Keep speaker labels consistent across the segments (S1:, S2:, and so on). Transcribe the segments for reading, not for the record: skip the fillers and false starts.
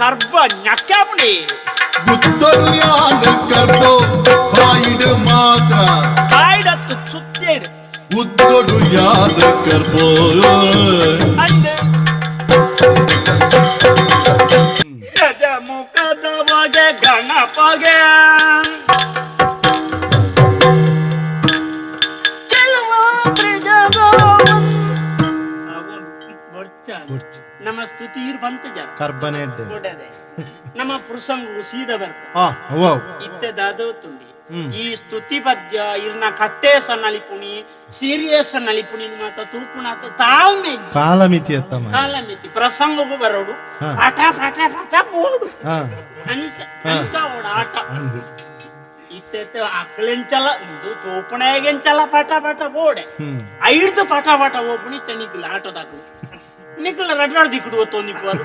S1: ಕರ್ಬ ñಕ್ಕಾಪುಡಿ
S2: ಬುದ್ಧರು ಯಾರು ಕರ್ಬೋ ಬಾಯಿಡು ಮಾತ್ರ
S1: ಬಾಯಿಡತ್ತು ಸುತ್ತೇಡು
S2: ಬುದ್ಧರು ಯಾರು ಕರ್ಬೋ
S1: ಅಂದೆ ಗಜ ಮುಖದ ಬಗೆ ಗಣಪಗೆ ನಮ್ಮ ಸ್ತುತಿರ್ ಬಂತು ಜನ
S2: ಕರ್ಬನೆ
S1: ನಮ್ಮ ಪ್ರಸಂಗವು ಸೀದಾ ಬರ್ತ ಇತ್ತೆ ದಾದೋತುಂಡಿ ಈ ಸ್ತುತಿ ಪದ್ಯ ಇರ್ನ ಕಟ್ಟೇಸ ನಲಿಪುಣಿ ಸೀರಿಯಸ್ ನಲಿಪುಣಿ ಮಾತ ತೂಪುಣಾತ ತಾಳ್ಮೆ
S2: ಕಾಲಮಿತಿ
S1: ಕಾಲಮಿತಿ ಪ್ರಸಂಗಗೂ ಬರೋಡು ಪಟ ಪಟ ಪಟ ಓಡು ಅಂತ ಓಡ ಆಟ ಇತ್ತೆ ಅಕ್ಕಳೆಂಚಲ ತೂಪುಣೆಗೆಂಚಲ ಪಟ ಪಟ ಓಡೆ ಐದು ಪಟ ಪಟ ಓಪುಣಿ ತೆನಿಗಿಲ್ಲ ಆಟೋದಾಗ್ಲಿ ನಿಖಿಲ ರಡ್ರಾಡ್ ದಿಕ್ಕುಡು ಓದ್ತು ನಿಪ್ಪರು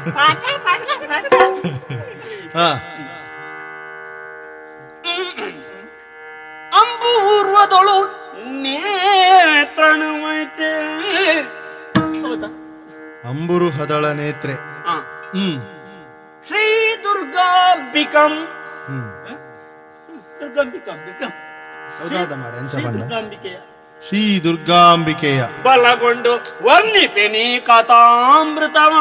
S1: ಅಂಬು ಊರ್ವದೊಳು ನೇತ್ರಣವೈತೆ ಹೌದಾ
S2: ಅಂಬುರು ಹದಳ ನೇತ್ರೆ
S1: ಶ್ರೀ ದುರ್ಗಾಂಬಿಕಂ ದುರ್ಗಾಂಬಿಕಂ ಶ್ರೀ ದುರ್ಗಾಂಬಿಕೆಯ
S2: ಶ್ರೀ ದುರ್ಗಾಂಬಿಕೆಯ
S1: ಬಲಗೊಂಡು ವರ್ಣಿಪೆನಿ ಕಥಾಮೃತವ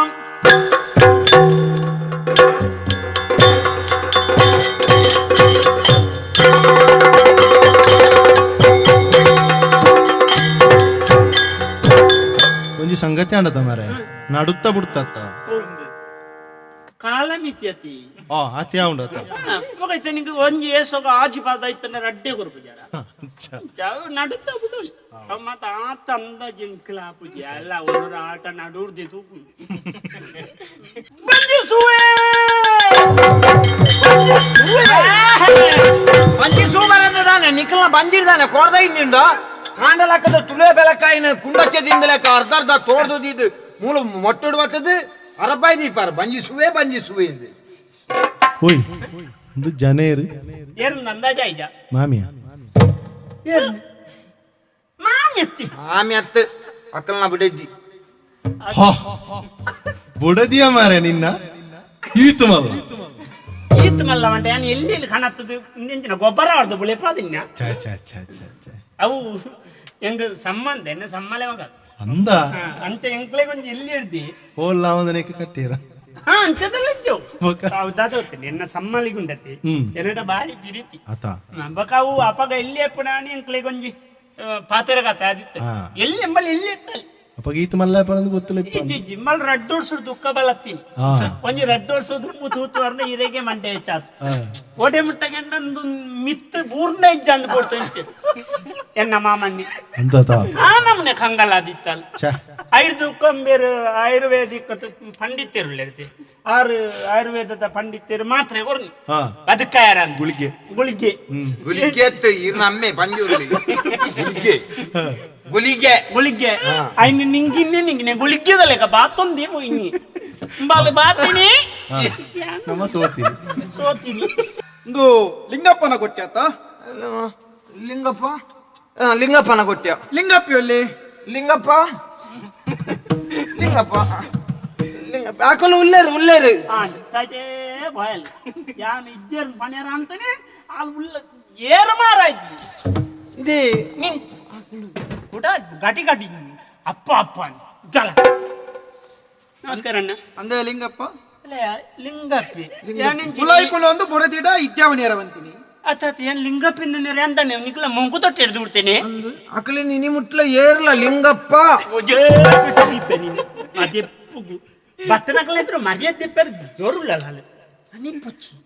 S2: ಒಂಜಿ ಸಂಗತಿ ಅಂಡತ ಮಾರೆ ನಡುತ್ತ ಬಿಡ್ತತ್ತ
S1: ಕಾಲಮಿತ್ಯತಿ
S2: ಅತಿ ಉಂಡತ
S1: ಮಗೈತೆ ನಿಂಗೆ ಒಂಜಿ ಏಸೋಗ ಆಜಿ ಪಾದ ಐತನ ರಡ್ಡೆ ಕೊರ್ಪು ಜರ ನಡುತ್ತ ಬಿಡು ಮತ್ತ ಆತ ಅಂದ ಜಿಂಕ್ಲ ಪೂಜೆ ಅಲ್ಲ ಅವರ ಆಟ ನಡೂರ್ದಿತು ಬಂಜಿಸುವೆ
S3: ಬಂಜಿಸುವರದಾನೆ ನಿಖಲ್ನ ಬಂಜಿರ್ದಾನೆ ಕೊಡ್ದ ಇನ್ನಿಂದ ಕಾಂಡಲಕ್ಕದ ತುಳೆ ಬೆಳಕಾಯಿನ ಕುಂಡಚ್ಚದಿಂದಲೇ ಅರ್ಧ ತೋರ್ದಿದ್ದು ಮೂಲ ಮೊಟ್ಟೊಡು ಬರ್ತದೆ ಅರಪಾಯಿ ದೀಪಾರ ಬಂಜಿಸುವೆ ಎಂದು
S2: ಹೋಯ್ ಒಂದು ಜನೇರು
S1: ಏರು ನಂದಾಜ ಐಜ
S2: ಮಾಮಿಯ
S3: ಆಮ್ಯತ್ ಅಕ್ಕಲ್ನ ಬಿಡಜ್ಜಿ
S2: ಬುಡದಿಯ ಮಾರೆ ನಿನ್ನ ಈತು
S1: ಮಲ್ಲ ಮಂಟೆ ನಾನು ಎಲ್ಲಿ ಕಾಣತ್ತದು ಇಂದಿನ ಗೊಬ್ಬರ ಆಡ್ದು ಬುಳೆಪಾದಿನ್ನ ಅವು ಹೆಂಗ ಸಂಬಂಧ ಎನ್ನ ಸಮ್ಮಲೆ ಮಗ
S2: ಅಂದ
S1: ಅಂಚ ಎಂಕ್ಲೆ ಕೊಂಚ ಎಲ್ಲಿ ಹಿಡ್ದಿ
S2: ಹೋಲ್ಲ ಅವನಕ್ಕೆ ಕಟ್ಟೀರ
S1: ಅಂಚದಲ್ಲಿದ್ದೆವು ದಾದೋತೀನಿ ಎನ್ನ ಸಮ್ಮಲಿಗುಂಡತಿ ಎನ್ನಡ ಬಾರಿ ಪಿರಿತಿ ಬಕಾವು ಅಪಗ ಎಲ್ಲಿ ಎಪ್ಪಣಾಣಿ ಎಂಕ್ಲೆ ಕೊಂಜಿ ಪಾತೆರ ಕತೆ ಆದಿತ್ತು ಎಲ್ಲಿ ಎಂಬಲ್ಲಿ ಎಲ್ಲಿ ಎತ್ತಲ್ಲಿ
S2: ಅಪ್ಪ ಗೀತ ಮಲ್ಲ ಪರಂದು ಗೊತ್ತಿಲ್ಲ
S1: ಜಿಮ್ಮಲ್ ರಡ್ಡೋಡ್ಸುಡು ದುಃಖ ಬಲತ್ತೀನಿ ಒಂಜಿ ರಡ್ಡೋಡ್ಸೋದು ಮುತ್ತು ವರ್ಣ ಇರೆಗೆ ಮಂಡೆ ಚಾಸ್ ಓಡೆ ಮುಟ್ಟಗೆಂಡೊಂದು ಮಿತ್ತು ಬೂರ್ಣ ಇಜ್ಜಂದು ಕೊಡ್ತು ಅಂತೆ ಎನ್ನ ಮಾಮಣ್ಣಿ ಆ ನಮ್ನೆ ಕಂಗಲಾದಿತ್ತಲ್ಲ ಐದು ಕೊಂಬೇರು ಆಯುರ್ವೇದಿಕ್ ಪಂಡಿತರು ಆಯುರ್ವೇದದ ಪಂಡಿತರು ಮಾತ್ರ ಕೊರ್ನಿ ಅದಕ್ಕ ಯಾರ ಗುಳಿಗೆ ಗುಳಿಗೆ
S3: ಗುಳಿಗೆ ಎತ್ತು ನಮ್ಮೆ ಪಂಜೂರಲ್ಲಿ ಗುಳಿಗೆ
S1: ಗುಳಿಗೆ ಐನು ನಿಂಗಿನ್ನೆ ಗುಳಿಗೆದಲ್ಲ ಬಾತೊಂದಿ ಇನ್ನಿ ಬಾಲೆ ಬಾತೀನಿ
S2: ನಮ್ಮ ಸೋತೀನಿ
S4: ಒಂದು ಲಿಂಗಪ್ಪನ ಕೊಟ್ಟ್ಯಾತ
S3: ಲಿಂಗಪ್ಪನ ಕೊಟ್ಟ್ಯ
S4: ಲಿಂಗಪ್ಪಿಯಲ್ಲಿ
S3: ಲಿಂಗಪ್ಪ ಹಾಕಲು ಉಲ್ಲೇರು
S1: ಸಾಯ್ತೇ ಬಾಯಲ್ ಯಾನ್ ಇಜ್ಜರ್ ಪಣ್ಯಾರ ಅಂತಾನೆ ಆ ಉಲ್ಲ ಏರ ಮಾರಾಯ್ತು
S3: ಇದೇ
S1: ಊಟ ಗಟಿ ಅಪ್ಪ ಜಲ ನಮಸ್ಕಾರ ಅಣ್ಣ
S4: ಅಂದೇ ಲಿಂಗಪ್ಪ
S1: ಲಿಂಗಪ್ಪಿ
S4: ಕುಲಾಯ್ಕೊಂಡು ಒಂದು ಬುಡದಿಡ ಇಜ್ಜಾವಣಿಯರ ಬಂತೀನಿ
S1: ಅತ್ತಾತ ಏನ್ ಲಿಂಗಪ್ಪಿನ ಅಂತಾನೆ ನಿಕ್ಲ ಮಂಕು ತೊಟ್ಟು ಹಿಡ್ದು ಬಿಡ್ತೇನೆ
S3: ಅಕಲಿ ನಿನಿ ಮುಟ್ಲ ಏರ್ಲ ಲಿಂಗಪ್ಪ
S1: ಅದೆಪ್ಪುಗು ಭತ್ತನಕಲ ಇದ್ರು ಮರ್ಯ ತಿಪ್ಪರ್ ಜೋರುಲ್ಲ ನಿಪ್ಪುಚ್ಚಿ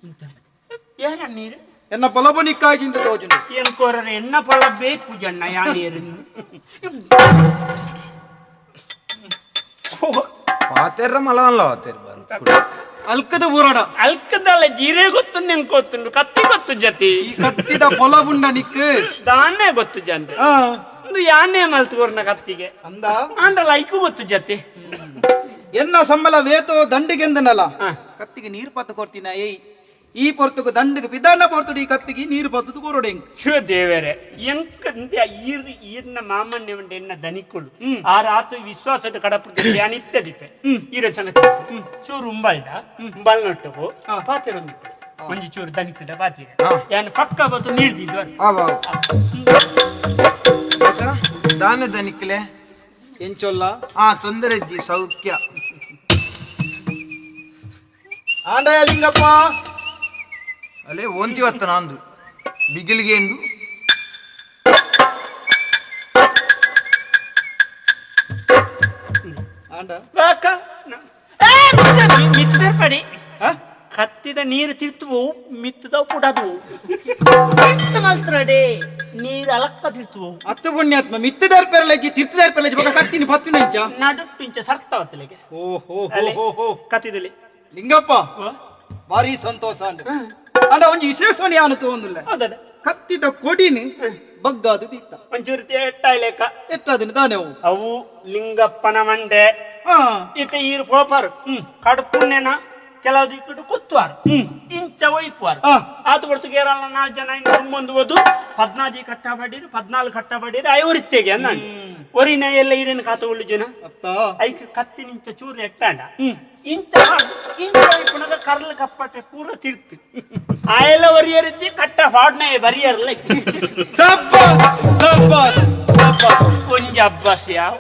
S1: ಏನ ನೀರು
S4: ಎನ್ನ ಪೊಲಬನಿಕ್ಕಾಗಿಂತ ತೋಜುಂಡು
S1: ಏನ್ ಕೋರರೆ ಎನ್ನ ಫಲ ಬೇಕು ಜನ್ನ ಯಾ ನೀರು
S3: ಪಾತೆರ್ರ ಮಲಲ್ಲ
S4: ಅಲ್ಕದ ಊರಾಡ
S1: ಅಲ್ಕದಲ್ಲ ಜೀರೆ ಗೊತ್ತು ನೆಂಗೆ ಗೊತ್ತುಂಡು ಕತ್ತಿ ಗೊತ್ತು ಜತಿ
S4: ಈ ಕತ್ತಿದ ಪೊಲಬುಂಡ ನಿಕ್
S1: ದಾನ್ನೇ ಗೊತ್ತು ಜನ ಒಂದು ಯಾನೆ ಮಲ್ತುವರ್ನ ಕತ್ತಿಗೆ
S4: ಅಂದ
S1: ಅಂಡಲ್ಲ ಐಕು ಗೊತ್ತು ಜತಿ
S4: ಎನ್ನ ಸಂಬಳ ವೇತೋ ದಂಡಿಗೆಂದನಲ್ಲ ಕತ್ತಿಗೆ ನೀರು ಪತ್ತ ಕೊಡ್ತೀನ ಏಯ್ ಈ ಪೊರ್ತುಗು ದಂಡಗೆ ಬಿದ್ದಾನ ಪೊರ್ತುಡು ಈ ಕತ್ತಿಗೆ ನೀರು ಪತ್ತದು ಕೊರೊಡೆಂಗ್
S1: ಶೋ ದೇವರೇ ಎಂಕ ಈರ್ನ ಮಾಮನ್ಯ ಉಂಡೆ ಎನ್ನ ದನಿಕುಳು ಆ ರಾತು ವಿಶ್ವಾಸದ ಕಡಪಕ್ಕೆ ಅನಿತ್ಯ ದಿಪೆ ಈರ ಸಂಗತಿ ಚೂರು ಉಂಬಲ್ದ ಉಂಬಲ್ನೊಟ್ಟವು ಪಾತಿರೊಂದು ಒಂಜಿ ಚೂರು ದನಿಕುಡ ಪಾತಿರ ಯಾನು ಪಕ್ಕ ಬತ್ತು ನೀಡ್ದಿದ್ವ
S3: ದಾನದ ನಿಕ್ಲೆ
S4: ಎಂಚೊಲ್ಲ
S3: ತೊಂದರೆ ಇದ್ದಿ ಸೌಖ್ಯ
S4: ಆಂಡಯ ಲಿಂಗಪ್ಪ
S3: ಅಲ್ಲೇ ಓಂತಿವತ್ತ ನಾಂದು ಬಿಗಿಲಿಗೆ ಎಂಡು
S4: ಆಂಡ
S1: ಮಿತ್ತದ ಪಡಿ
S4: ಹ?
S1: ಕತ್ತಿದ ನೀರು ತಿರ್ತವು ಮಿತ್ತದ ಪುಡದು ಮಾಲ್ತ್ರಡೆ ನೀರು ಅಲಕ್ಕ ತಿರ್ತವು
S4: ಅತ್ತು ಪುಣ್ಯಾತ್ಮ ಮಿತ್ತದಾರ್ ಪೆರಲಜ್ಜಿ ತಿರ್ತದಾರ್ ಪೆರಲಜ್ಜಿ ಬೊಕ ಕತ್ತಿನಿ ಪತ್ತು ನಿಂಚ
S1: ನಡುಟ್ಟು ಇಂಚ ಸರ್ತಾವತ್ತಲೆಗೆ
S4: ಓಹೋ
S1: ಕತ್ತಿದಲ್ಲಿ
S4: ಲಿಂಗಪ್ಪ ಭಾರಿ ಸಂತೋಷ ಅಂಡ ಅಂಡ ಒಂಜಿ ವಿಶೇಷವನಿ ಯಾನು ತೋಂದುಲ್ಲ
S1: ಹೌದದ
S4: ಕತ್ತಿದ ಕೊಡಿನಿ ಬಗ್ಗಾದು ದೀತ
S1: ಒಂಚೂರು ತೇಟ್ಟಾಯ್ಲೆಕ್ಕ
S4: ಎಟ್ಟದಿನ ತಾನೆ ಅವು
S1: ಅವು ಲಿಂಗಪ್ಪನ ಮಂಡೆ
S4: ಹಾ
S1: ಈತ ಈರು ಪೋಪರ್ ಕಡುಪುಣ್ಯನ ಕೆಲವು ದಿಕ್ಕಿಟ್ಟು ಕುತ್ತುವಾರು ಇಂಚ ಒಯ್ಪುವಾರು
S4: ಆ.
S1: ಆತು ವರ್ಷ ಕೇರಳ 4 ಜನ ಮುಂದೆ ಓದು 14 ಕಟ್ಟ ಬಡೀರು 14 ಕಟ್ಟ ಬಡೀರು ಐವರಿತ್ತೆಗೆ ಅನ್ನ ಒರಿನ ಎಲ್ಲ ಇರಿನ ಕಾತ ಉಳ್ಳು ಜನ
S4: ಅತ್ತ
S1: ಐಕ್ ಕತ್ತಿ ನಿಂಚ ಚೂರು ಎಟ್ಟಾಂಡ ಇಂಚ ಇಂಚ ಒಯ್ಪುನಗ ಕರ್ಲ ಕಪ್ಪಟ್ಟೆ ಪೂರ ತಿರ್ತು ಆಯೆಲ್ಲ ಒರಿಯರಿದ್ದಿ ಕಟ್ಟ ಫಾಡ್ನೆ ಬರಿಯರ್ಲ
S4: ಸಬ್ಬಾಸ್ ಸಬ್ಬಾಸ್ ಸಬ್ಬಾಸ್
S1: ಒಂಜ ಅಬ್ಬಸ್ ಯಾವ